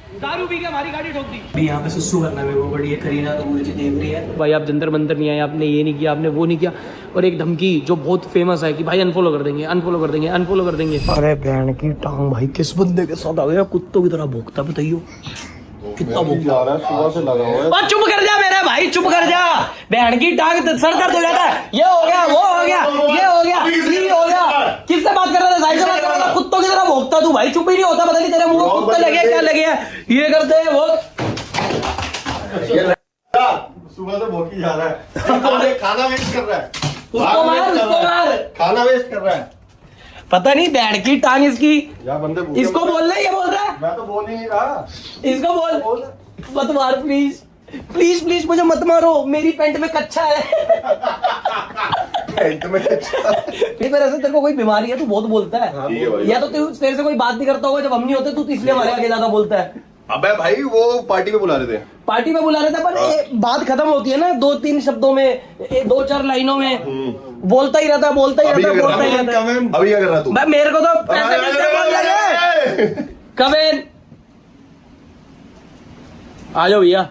दारू पी के हमारी गाड़ी ठोक दी। अभी यहाँ पे सुसु करना है मेरे को, बट ये करीना तो मुझे देख रही है। भाई आप जंतर मंतर नहीं आए, आपने ये नहीं किया, आपने वो नहीं किया, और एक धमकी जो बहुत फेमस है कि भाई अनफॉलो कर देंगे, अनफॉलो कर देंगे, अनफॉलो कर देंगे। अरे बहन की टांग, भाई किस बंदे के साथ आ गया, कुत्तों की तरह भोंकता, बताइयो कितना भोंकता है, सुबह से लगा हुआ है। चुप कर जा मेरे भाई, चुप कर जा, बहन की टांग सर दर्द हो जाता है, ये हो गया, वो हो गया, ये हो गया, ये हो गया। किससे बात कर रहा था? भाई से बात कर रहा था। कुत्तों की तरह भोंकता तू भाई, चुप ही नहीं होता, पता नहीं तेरे मुंह में कुत्ता लगे क्या लगे है, ये करते हैं वो। सुबह से भोंकी जा रहा है, खाना वेस्ट कर रहा है, उसको मार, उसको मार, खाना वेस्ट कर रहा है। पता नहीं बैठ की टांग इसकी। या बंदे इसको बोल रहा है, ये बोल रहा है, मैं तो बोल ही नहीं रहा। इसको बोल, मत मार प्लीज, प्लीज प्लीज मुझे मत मारो, मेरी पैंट में कच्चा है। पैंट में कच्चा। नहीं पर ऐसे तेरे को कोई बीमारी है, तू बहुत बोलता है, या तो तेरे से कोई बात नहीं करता होगा जब हम नहीं होते, तू इसलिए हमारे आगे ज्यादा बोलता है। अबे भाई वो पार्टी में बुला रहे थे, पार्टी में बुला रहे थे, पर बात खत्म होती है ना 2-3 शब्दों में, 2-4 लाइनों में बोलता ही रहता है, बोलता ही रहता है, बोलता ही रहता है। अभी क्या कर रहा तू? भाई मेरे को तो पैसे मिलते बोल लगे। कवेन आ जाओ भैया,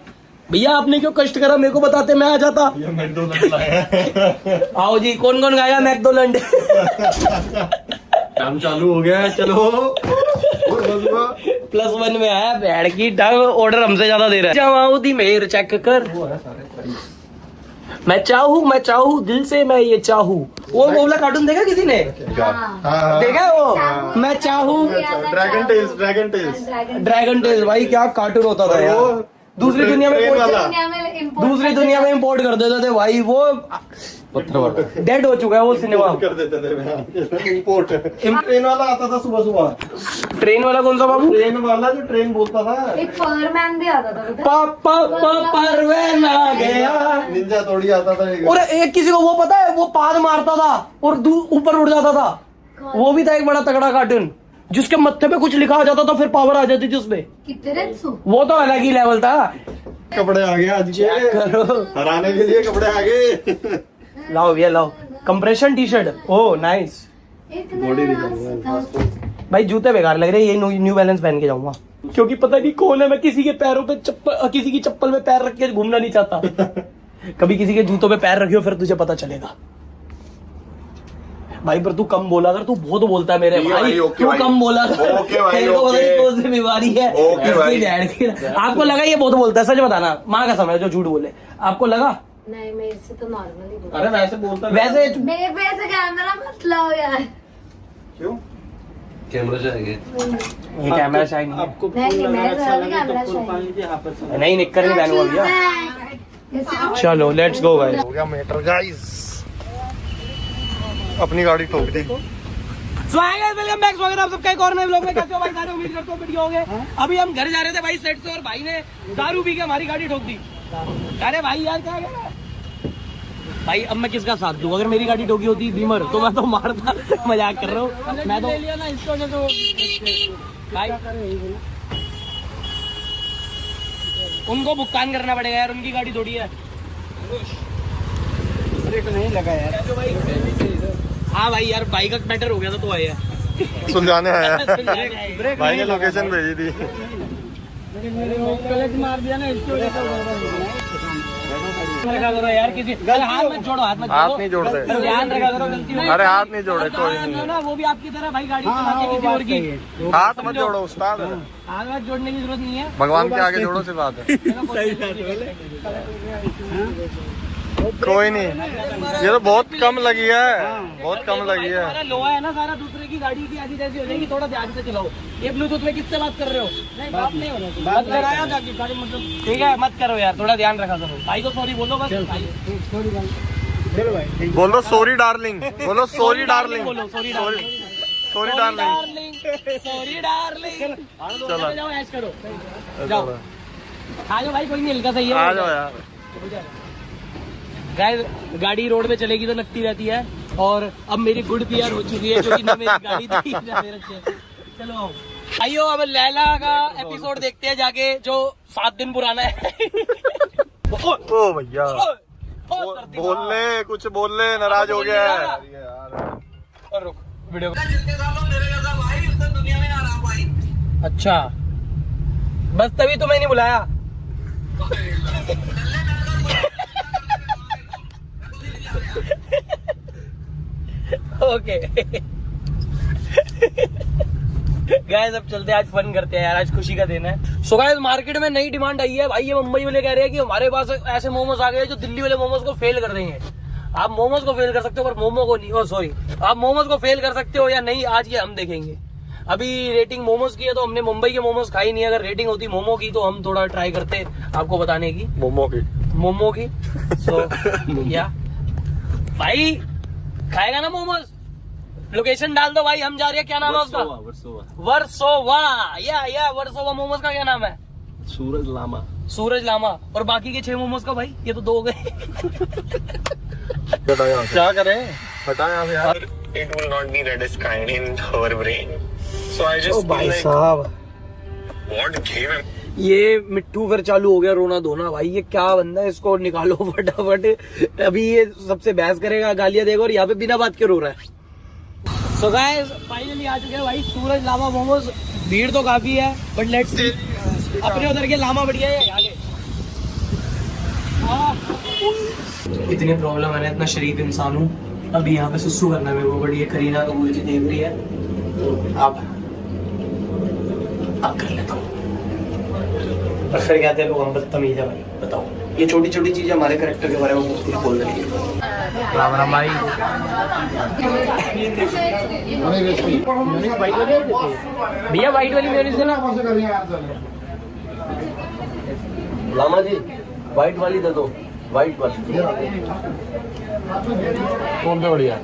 भैया आपने क्यों कष्ट करा, मेरे को बताते मैं आ जाता। आओ जी, कौन कौन गाएगा मैकडोनल्ड? काम चालू हो गया है, चलो। +1 में आया, बैठ की टांग, ऑर्डर हमसे ज्यादा दे रहा है। जमाऊ दी मेर चेक कर, मैं चाहूँ दिल से, मैं ये चाहूँ। वो वाला कार्टून देखा किसी ने? देखा वो मैं चाहूँ, ड्रैगन टेल्स। ड्रैगन टेल्स, भाई क्या कार्टून होता था यार। दूसरी दुनिया में इम्पोर्ट कर देते थे भाई, वो डेड हो चुका है वो सिनेमा। कर देते थे इम्पोर्ट। ट्रेन वाला आता था सुबह सुबह। ट्रेन वाला कौन सा बाबू? ट्रेन वाला जो ट्रेन बोलता था, एक परमैन भी आता था। पापा परवैन आ गया, निंजा थोड़ी आता था एक। और एक किसी को वो पता है, वो पाद मारता था और ऊपर उड़ जाता था, वो भी था एक बड़ा तगड़ा कार्टून, जिसके मत्थे पे कुछ लिखा आ जाता था, फिर पावर आ जाती थी उसपे। वो तो अलग ही लेवल था। कपड़े आ गए आज के, हराने के लिए कपड़े आ गए। लाओ भैया लाओ, कंप्रेशन टी शर्ट, ओ नाइस। भाई जूते बेकार लग रहे हैं, ये न्यू बैलेंस पहन के जाऊंगा, क्योंकि पता नहीं कौन है, मैं किसी के पैरों पे चप्पल, किसी की चप्पल में पैर रख के घूमना नहीं चाहता। कभी किसी के जूतों पे पैर रखियो, फिर तुझे पता चलेगा। भाई पर तू कम बोला कर, तू बहुत बोलता है मेरे भाई, तू कम बोला कर, तेरे को पता नहीं कौन सी बीमारी है इसकी। आपको लगा ये बहुत बोलता है? सच बताना, माँ का समय जो झूठ बोले, आपको लगा? नहीं, मेरे से तो नॉर्मली बोलता। अरे वैसे बोलता, वैसे कैमरा मत लाओ यार। क्यों? कैमरा जाएगा, ये कैमरा शायद आपको नहीं, मैं कैमरा चाहिए। नहीं, निक्कर नहीं पहनूंगा भैया। चलो लेट्स गो गाइस। हो गया मैटर गाइस, अपनी गाड़ी ठोक दी। वेलकम बैक, स्वागत है आप सबका एक और नए व्लॉग में। कैसे हो भाई सारे? उम्मीद करता हूं बढ़िया होंगे। अभी हम घर जा रहे थे भाई सेट से, और भाई ने दारू पी के हमारी गाड़ी ठोक दी। अरे भाई यार क्या कर रहा है भाई? अब मैं किसका साथ दूं? अगर मेरी गाड़ी ठोकी होती बीमर तो मैं तो मारता। मजाक कर रहा हूँ मैं तो। भाई उनको भुगतान करना पड़ेगा यार, उनकी गाड़ी थोड़ी है। नहीं लगा यार। हाँ भाई यार, बाइक का मैटर हो गया था तो आया सुलझाने आया। भाई ने लोकेशन भेजी थी। मार दिया ना इसकी वजह से यार। किसी हाथ मत जोड़ो, हाथ मत जोड़ो, हाथ नहीं जोड़ते, ध्यान रखा करो गलती में। अरे हाथ नहीं जोड़े, कोई नहीं ना, वो भी आपकी तरह भाई गाड़ी चलाते किसी और की। हाथ मत जोड़ो उस्ताद, हाथ मत जोड़ने की जरूरत नहीं है, भगवान के आगे जोड़ो सिर्फ हाथ। कोई नहीं, ये तो बहुत कम लगी है, बहुत कम लगी है। लोहा है ना सारा, दूसरे की गाड़ी की ऐसी तैसी हो जाएगी, थोड़ा ध्यान से चलाओ। ये ब्लूटूथ में किससे बात कर रहे हो? नहीं बात नहीं हो रहा, मत कराया जाके गाड़ी, मतलब ठीक है मत करो यार, थोड़ा ध्यान रखा करो। भाई को सॉरी बोलो बस। बोलो सॉरी डार्लिंग, बोलो सॉरी डार्लिंग, बोलो sorry darling, sorry darling, sorry darling. चलो जाओ ऐश करो, जाओ आ जाओ भाई, कोई नहीं, हल्का सही है, आ जाओ यार। गाड़ी रोड पे चलेगी तो लगती रहती है, और अब मेरी गुड पीआर हो चुकी है, क्योंकि ना मेरी गाड़ी थी ना मेरे। चलो आइयो, अब लैला का एपिसोड देखते हैं जाके, जो 7 दिन पुराना है। ओ भैया बोल ले, कुछ बोल ले, नाराज हो गया है। और रुक वीडियो। अच्छा बस तभी तुम्हें नहीं बुलाया। ओके गाइस, अब चलते हैं, आज फन करते हैं यार, आज खुशी का दिन है। सो गाइस, मार्केट में नई डिमांड आई है भाई, ये मुंबई वाले कह रहे हैं कि हमारे पास ऐसे मोमोज आ गए जो दिल्ली वाले मोमोज को फेल कर देंगे। आप मोमोज को फेल कर सकते हो पर मोमो को नहीं। सॉरी, आप मोमोज को फेल कर सकते हो या नहीं, आज ये हम देखेंगे। अभी रेटिंग मोमोज की है तो हमने मुंबई के मोमोज खाई नहीं, अगर रेटिंग होती मोमो की तो हम थोड़ा ट्राई करते आपको बताने की। मोमो की सो या भाई खाएगा ना मोमोज? लोकेशन डाल दो भाई, हम जा रहे हैं। क्या नाम है उसका? वर्सोवा। या वर्सोवा मोमोज का क्या नाम है? सूरज लामा। और बाकी के 6 मोमोज का भाई, ये तो 2 हो गए। क्या करें, हटा यहाँ से यार। It will not be that is kind in her brain. So I just feel भाई like साहब, what gave him ये मिट्टू फिर चालू हो गया रोना धोना। भाई ये क्या बंदा है, इसको निकालो फटाफट। अभी ये सबसे बहस करेगा, गालियां देगा, और यहाँ पे बिना बात के रो रहा है। सो गाइस, फाइनली आ चुके हैं भाई सूरज लामा मोमोज। भीड़ तो काफी है बट लेट्स सी, अपने उधर के लामा बढ़िया है आगे। इतनी प्रॉब्लम है ना, इतना शरीफ इंसान हूँ। अभी यहाँ पे सुसु करना है मेरे को, बड़ी करीना तो मुझे देख रही है। अब कर लेता हूँ। और फिर कहते हैं लोग हम बदतमीज है भाई। बताओ, ये छोटी छोटी चीजें हमारे कैरेक्टर के बारे में बहुत कुछ बोल रही है। राम राम भाई। भैया व्हाइट वाली मेयोनीज देना। लामा जी व्हाइट वाली दे दो, व्हाइट वाली। कौन सा बढ़िया?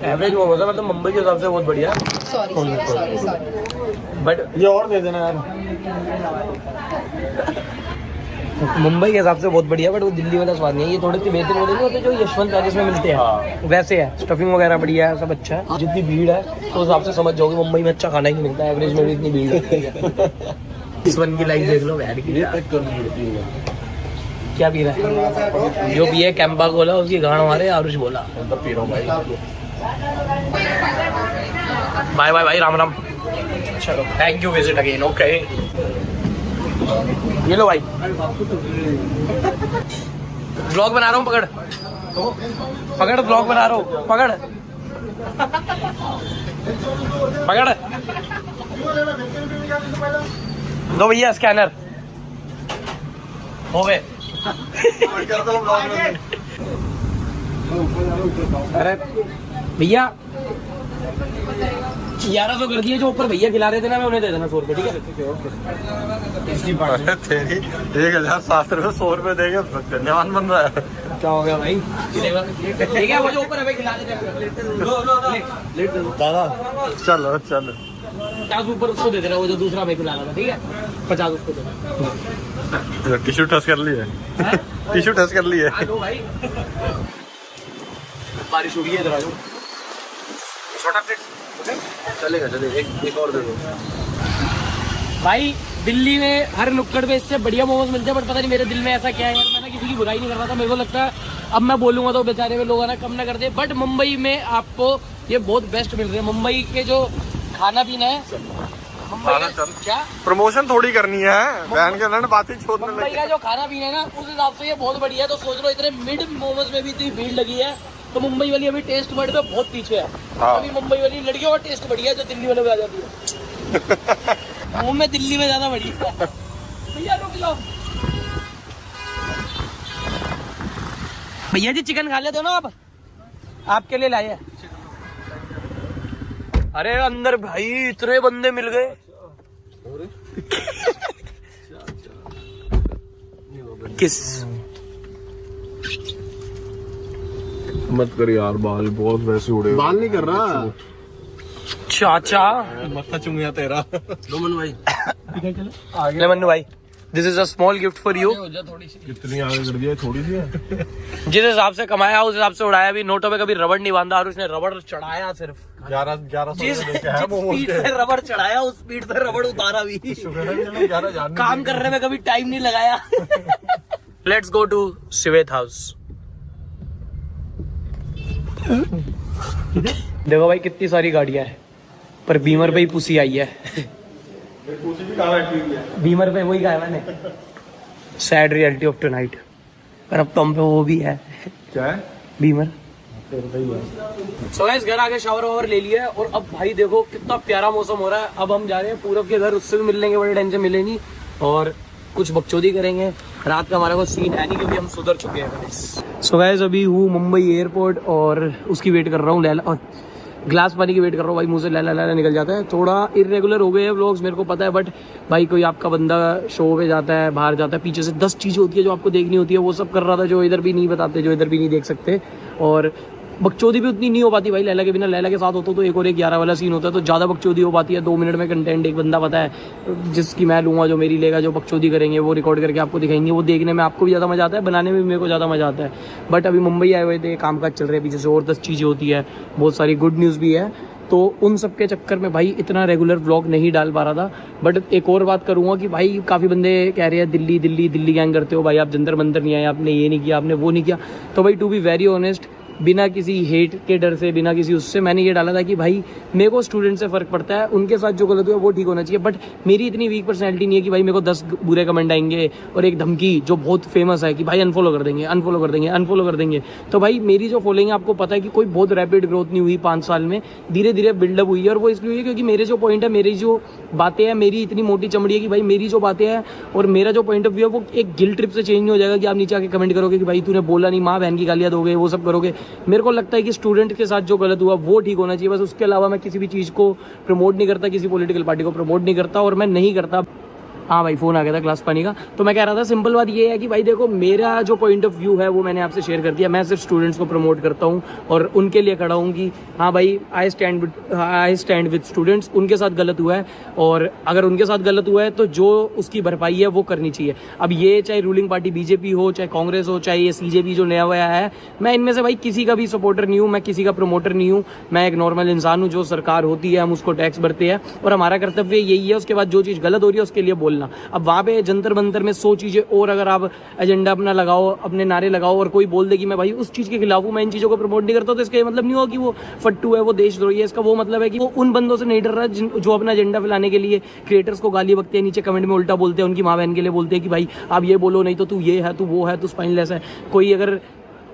एवरेज मोमोज है, मतलब मुंबई के हिसाब से बहुत बढ़िया। बट ये और दे देना यार। मुंबई के हिसाब से बहुत बढ़िया, बट वो दिल्ली वाला स्वाद नहीं है। ये थोड़े से बेहतर वाले नहीं होते जो यशवंत पैलेस में मिलते हैं, वैसे है। स्टफिंग वगैरह बढ़िया है, सब अच्छा है। जितनी भीड़ है तो उस हिसाब से समझ जाओगे मुंबई में अच्छा खाना ही नहीं मिलता। एवरेज में भी इतनी भीड़ है। इस वन की लाइफ देख लो यार, क्या पी रहा है? जो पिए कैंपा कोला, उसकी गांड मारे आरुष बोला। पी रहा हूँ भाई। बाय बाय भाई, राम राम। चलो, thank you, visit again. Okay, ये लो भाई, ब्लॉग बना रहा हूँ। पकड़ पकड़, ब्लॉग बना रहा हूँ। पकड़ पकड़, दो भैया स्कैनर हो गए। अरे भैया 1100 कर दिए, जो ऊपर भैया खिला रहे थे ना, मैं उन्हें दे देना 100 रुपए, ठीक है? तेरी 1007 100 रुपए देंगे, धन्यवाद बन रहा है। क्या हो गया भाई? ठीक है, वो जो ऊपर है भाई खिला देते। दादा चलो चलो, 50 ऊपर उसको दे देना, वो जो दूसरा मैं खिला रहा था, ठीक है? 50 उसको दे देना। टिश्यू टच कर लिए, टिश्यू टच कर लिए। भाई बारिश हो रही है, इधर आ जाओ। छोटा प्लेट चलेगा, चलेगा, एक और दे दो भाई। दिल्ली में हर नुक्कड़ पे इससे बढ़िया मोमोज मिलते हैं, बट पता नहीं मेरे दिल में ऐसा क्या है यार। मैं किसी की बुराई नहीं कर रहा था, मेरे को लगता है अब मैं बोलूंगा तो बेचारे में लोग आना कम ना कर दे, बट मुंबई में आपको ये बहुत बेस्ट मिल रहे हैं। मुंबई के जो खाना पीना है, क्या प्रमोशन थोड़ी करनी है, बहन के लड़ बातें छोड़ने मुंबई लगी। का जो खाना पीना है ना, उस हिसाब से ये बहुत बढ़िया है। तो सोच लो, इतने मिड मोमोज में भी इतनी भीड़ लगी है, तो मुंबई वाली अभी टेस्ट वर्ड पे बहुत पीछे है। हाँ। अभी मुंबई वाली लड़कियों का टेस्ट बढ़िया है, जो दिल्ली वाले में आ जाती है। मुंह में दिल्ली में ज्यादा बढ़िया है। भैया रुक जाओ, भैया जी चिकन खा लेते हो ना आप? आपके लिए लाए हैं। अरे अंदर भाई इतने बंदे मिल गए। किस मत कर यार, बाल बहुत वैसे उड़े। बाल नहीं कर रहा चाचा। मत्था चुंग गया तेरा। मनु भाई, ले मन्नू भाई, this is a small gift for you. कितनी आगे कर दिया, थोड़ी सी है। जिस हिसाब से कमाया उस हिसाब से उड़ाया भी। नोटों पे कभी रबड़ नहीं बांधा, और उसने रबड़ चढ़ाया सिर्फ 1100 जिस स्पीड से रबड़ चढ़ाया, उस स्पीड से रबड़ उतारा भी। काम करने में कभी टाइम नहीं लगाया। लेट्स गो टू सिवेत हाउस। देखो भाई कितनी सारी गाड़ियां हैं, पर बीमर पे ही पुसी आई है। कुछ भी कहाँ बैठी हुई है। बीमर पे वही कहा है मैंने, सैड रियलिटी ऑफ टुनाइट। पर अब तो हम पे वो भी है, क्या है बीमर। सो गाइस घर आके शावर वावर ले लिया है, और अब भाई देखो कितना प्यारा मौसम हो रहा है। अब हम जा रहे हैं पूरब के घर, उससे भी मिल लेंगे, बड़े टाइम से मिले नहीं, और कुछ बकचोदी करेंगे। रात का हमारा कोई सीन है नहीं क्योंकि हम सुधर चुके हैं। सो गाइस अभी हूँ मुंबई एयरपोर्ट और उसकी वेट कर रहा हूँ, लैला, और ग्लास पानी की वेट कर रहा हूँ। भाई मुंह से लैला लैला निकल जाता है। थोड़ा इरेगुलर हो गए हैं व्लॉग्स, मेरे को पता है, बट भाई कोई आपका बंदा शो पे जाता है, बाहर जाता है, पीछे से 10 चीज़ें होती है जो आपको देखनी होती है, वो सब कर रहा था, जो इधर भी नहीं बताते, जो इधर भी नहीं देख सकते। और बकचोदी भी उतनी नहीं हो पाती भाई लैला के बिना। लैला के साथ होता तो एक और एक 11 वाला सीन होता है, तो ज़्यादा बकचोदी हो पाती है। 2 मिनट में कंटेंट एक बंदा पता है जिसकी मैं लूँगा, जो मेरी लेगा, जो बकचोदी करेंगे वो रिकॉर्ड करके आपको दिखाएंगे। वो देखने में आपको भी ज़्यादा मज़ा आता है, बनाने में भी मेरे को ज़्यादा मज़ा आता है। बट अभी मुंबई आए हुए थे, काम काज चल रहे हैं पीछे से, और 10 चीज़ें होती है, बहुत सारी गुड न्यूज़ भी है, तो उन सब के चक्कर में भाई इतना रेगुलर व्लॉग नहीं डाल पा रहा था। बट एक और बात करूँगा कि भाई काफ़ी बंदे कह रहे हैं दिल्ली दिल्ली दिल्ली गैंग करते हो भाई, आप जंतर मंतर नहीं आए, आपने ये नहीं किया, आपने वो नहीं किया। तो भाई टू बी वेरी ऑनेस्ट, बिना किसी हेट के डर से, बिना किसी उससे, मैंने ये डाला था कि भाई मेरे को स्टूडेंट से फ़र्क पड़ता है, उनके साथ जो गलत हुआ वो ठीक होना चाहिए। बट मेरी इतनी वीक पर्सनैलिटी नहीं है कि भाई मेरे को 10 बुरे कमेंट आएंगे और एक धमकी जो बहुत फेमस है कि भाई अनफॉलो कर देंगे, अनफॉलो कर देंगे, अनफॉलो कर देंगे। तो भाई मेरी जो फॉलोइंग है, आपको पता है कि कोई बहुत रैपिड ग्रोथ नहीं हुई 5 साल में, धीरे धीरे बिल्डअप हुई है। और वो इसलिए हुई है क्योंकि मेरे जो पॉइंट है, मेरी जो बातें हैं, मेरी इतनी मोटी चमड़ी है कि भाई मेरी जो बातें हैं और मेरा जो पॉइंट ऑफ व्यू है वो एक गिल्ट ट्रिप से चेंज नहीं हो जाएगा कि आप नीचे आके कमेंट करोगे कि भाई तूने बोला नहीं, माँ बहन की गालियाँ दोगे, वो सब करोगे। मेरे को लगता है कि स्टूडेंट के साथ जो गलत हुआ वो ठीक होना चाहिए, बस उसके अलावा मैं किसी भी चीज़ को प्रमोट नहीं करता, किसी पॉलिटिकल पार्टी को प्रमोट नहीं करता, और मैं नहीं करता। हाँ भाई फ़ोन आ गया था ग्लास पानी का। तो मैं कह रहा था सिंपल बात ये है कि भाई देखो मेरा जो पॉइंट ऑफ व्यू है वो मैंने आपसे शेयर कर दिया। मैं सिर्फ स्टूडेंट्स को प्रमोट करता हूँ और उनके लिए खड़ा हूँ कि हाँ भाई आई स्टैंड विद स्टूडेंट्स। उनके साथ गलत हुआ है, और अगर उनके साथ गलत हुआ है तो जो उसकी भरपाई है वो करनी चाहिए। अब ये चाहे रूलिंग पार्टी बीजेपी हो, चाहे कांग्रेस हो, चाहे ये सीजेपी जो नया हुआ है, मैं इनमें से भाई किसी का भी सपोर्टर नहीं हूँ, मैं किसी का प्रमोटर नहीं हूँ। मैं एक नॉर्मल इंसान हूँ, जो सरकार होती है हम उसको टैक्स भरते हैं और हमारा कर्तव्य यही है। उसके बाद जो चीज़ गलत हो रही है उसके लिए बोलना। अब वहाँ पे जंतर मंतर में 100 चीज़ें, और अगर आप एजेंडा अपना लगाओ, अपने नारे लगाओ, और कोई बोल दे कि मैं भाई उस चीज़ के खिलाफ हूँ, मैं इन चीज़ों को प्रमोट नहीं करता, तो इसका ये मतलब नहीं होगा कि वो फट्टू है, वो देशद्रोही है। इसका वो मतलब है कि वो उन बंदों से नहीं डर रहा जो अपना एजेंडा फैलाने के लिए क्रिएटर्स को गाली बकते हैं, नीचे कमेंट में उल्टा बोलते हैं, उनकी माँ बहन के लिए बोलते हैं कि भाई आप ये बोलो, नहीं तो तू ये है, तू वो है, तू स्पाइनलेस है। कोई अगर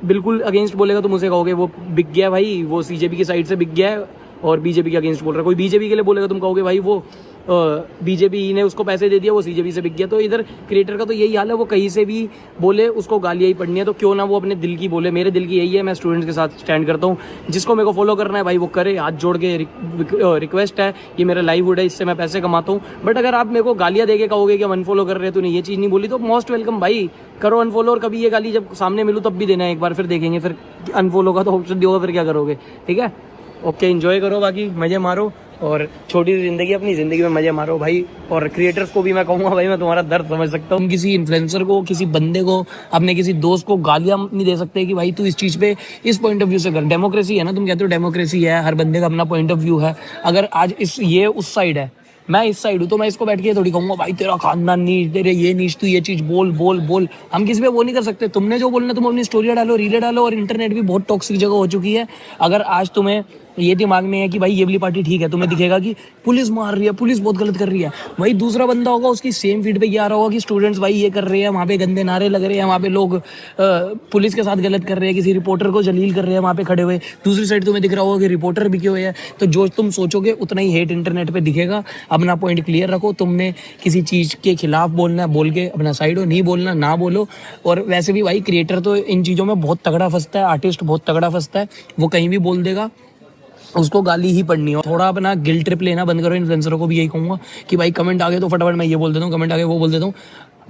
बिल्कुल अगेंस्ट बोलेगा तो मुझे कहोगे वो बिक गया भाई, वो सीजेपी की साइड से बिक गया है और बीजेपी के अगेंस्ट बोल रहा है। कोई बीजेपी के लिए बोलेगा तुम कहोगे भाई वो बीजेपी ने उसको पैसे दे दिया, वो सीजेपी से बिक गया। तो इधर क्रिएटर का तो यही हाल है, वो कहीं से भी बोले उसको गालियाँ ही पड़नी है, तो क्यों ना वो अपने दिल की बोले। मेरे दिल की यही है, मैं स्टूडेंट्स के साथ स्टैंड करता हूँ। जिसको मेरे को फॉलो करना है भाई वो करे, हाथ जोड़ के रिक्वेस्ट है, ये मेरा लाइवहुड है, इससे मैं पैसे कमाता हूँ। बट अगर आप मेरे को गालियाँ दे के कहोगे कि हम अनफॉलो कर रहे हैं, तूने ये चीज़ नहीं बोली, तो मोस्ट वेलकम भाई, करो अनफॉलो। और कभी ये गाली जब सामने मिलूँ तब भी देना है एक बार, फिर देखेंगे, फिर अनफॉलो का तो ऑप्शन दिया होगा, फिर क्या करोगे। ठीक है, ओके, एंजॉय करो, बाकी मज़े मारो, और छोटी सी जिंदगी, अपनी जिंदगी में मजे मारो भाई। और क्रिएटर्स को भी मैं कहूँगा भाई, मैं तुम्हारा दर्द समझ सकता हूँ। किसी इन्फ्लुएंसर को, किसी बंदे को, अपने किसी दोस्त को गालियाँ नहीं दे सकते कि भाई तू इस चीज़ पे इस पॉइंट ऑफ व्यू से कर। डेमोक्रेसी है ना, तुम कहते हो डेमोक्रेसी है, हर बंदे का अपना पॉइंट ऑफ व्यू है। अगर आज ये उस साइड है, मैं इस साइड हूँ, तो मैं इसको बैठ के थोड़ी कहूँगा भाई तेरा खानदान नीच, तेरे ये नीच, तू ये चीज़ बोल बोल बोल। हम किसी पे वो नहीं कर सकते। तुमने जो बोलना तुम अपनी स्टोरी डालो, रीले डालो। और इंटरनेट भी बहुत टॉक्सिक जगह हो चुकी है। अगर आज तुम्हें ये दिमाग में है कि भाई ये वाली पार्टी ठीक है, तुम्हें दिखेगा कि पुलिस मार रही है, पुलिस बहुत गलत कर रही है, वही दूसरा बंदा होगा उसकी सेम फीड पे ये आ रहा होगा कि स्टूडेंट्स भाई ये कर रहे हैं, वहाँ पे गंदे नारे लग रहे हैं, वहाँ पे लोग पुलिस के साथ गलत कर रहे हैं, किसी रिपोर्टर को जलील कर रहे हैं वहाँ पे खड़े हुए। दूसरी साइड तुम्हें दिख रहा होगा कि रिपोर्टर बिके हुए हैं। तो जो तुम सोचोगे उतना ही हेट इंटरनेट पर दिखेगा। अपना पॉइंट क्लियर रखो। तुमने किसी चीज़ के खिलाफ बोलना है, बोल के अपना साइड हो, नहीं बोलना ना बोलो। और वैसे भी भाई क्रिएटर तो इन चीज़ों में बहुत तगड़ा फंसता है, आर्टिस्ट बहुत तगड़ा फंसता है, वो कहीं भी बोल देगा, उसको गाली ही पड़नी हो। थोड़ा अपना गिल्ट ट्रिप लेना बंद करो। इन्फ्लुएंसरों को भी यही कहूँगा कि भाई कमेंट आ गए तो फटाफट मैं ये बोल देता हूँ, कमेंट आ गए वो बोल देता हूँ।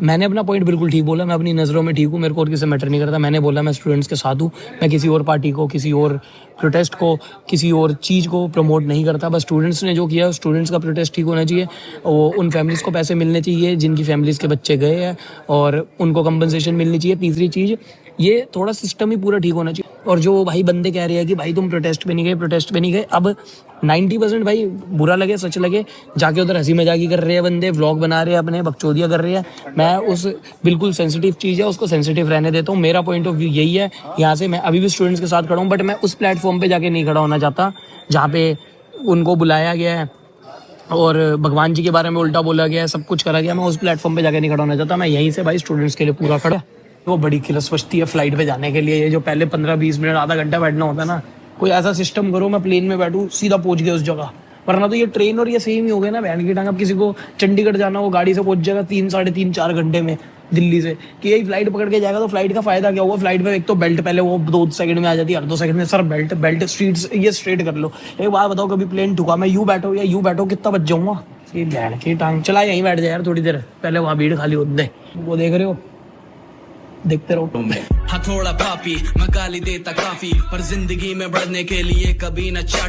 मैंने अपना पॉइंट बिल्कुल ठीक बोला, मैं अपनी नज़रों में ठीक हूँ, मेरे को और किसी मैटर नहीं करता। मैंने बोला मैं स्टूडेंट्स के साथ हूँ, मैं किसी और पार्टी को, किसी और प्रोटेस्ट को, किसी और चीज़ को प्रमोट नहीं करता। बस स्टूडेंट्स ने जो किया, स्टूडेंट्स का प्रोटेस्ट ठीक होना चाहिए। वो उन फैमिलीज़ को पैसे मिलने चाहिए जिनकी फैमिलीज़ के बच्चे गए हैं, और उनको कंपनसेशन मिलनी चाहिए। तीसरी चीज़, ये थोड़ा सिस्टम ही पूरा ठीक होना चाहिए। और जो भाई बंदे कह रहे हैं कि भाई तुम प्रोटेस्ट पे नहीं गए, अब 90% भाई बुरा लगे सच लगे, जाके उधर हंसी मजाकी कर रहे हैं बंदे, व्लॉग बना रहे हैं अपने, बकचोदियाँ कर रहे हैं। मैं उस बिल्कुल सेंसिटिव चीज़ है उसको सेंसिटिव रहने देता हूँ। मेरा पॉइंट ऑफ व्यू यही है। यहाँ से मैं अभी भी स्टूडेंट्स के साथ खड़ा हूँ, बट मैं उस प्लेटफॉर्म पे जाके नहीं खड़ा होना चाहता जहाँ पे उनको बुलाया गया है और भगवान जी के बारे में उल्टा बोला गया है, सब कुछ करा गया। मैं उस प्लेटफॉर्म पे जाके नहीं खड़ा होना चाहता। मैं यहीं से भाई स्टूडेंट्स के लिए पूरा खड़ा। वो बड़ी किलस बचती है फ्लाइट पे जाने के लिए। ये जो पहले 15-20 मिनट आधा घंटा बैठना होता है ना, कोई ऐसा सिस्टम करो मैं प्लेन में बैठूँ सीधा पहुंच गया उस जगह। वरना तो ये ट्रेन और ये सेम ही हो गया ना बैंड की टांग। अब किसी को चंडीगढ़ जाना हो गाड़ी से पहुंच जाएगा 3-3.5-4 घंटे में दिल्ली से, कि यही फ्लाइट पकड़ के जाएगा तो फ्लाइट का फायदा क्या हुआ? फ्लाइट में एक तो बेल्ट पहले वो 2 सेकंड में आ जाती है, हर 2 सेकंड में सर बेल्ट स्ट्रीट ये स्ट्रेट कर लो। एक बात बताओ, कभी प्लेन ठुका मैं यूं बैठो या यूं बैठो कितना बच जाऊंगा? ये बैंड की टांग चला, यहीं बैठ जाए यार थोड़ी देर, पहले वहां भीड़ खाली होने दे। वो देख रहे हो, देखते रहो। हाँ थोड़ा पापी मैं गाली देता काफी, पर जिंदगी में बढ़ने के लिए कभी न चाट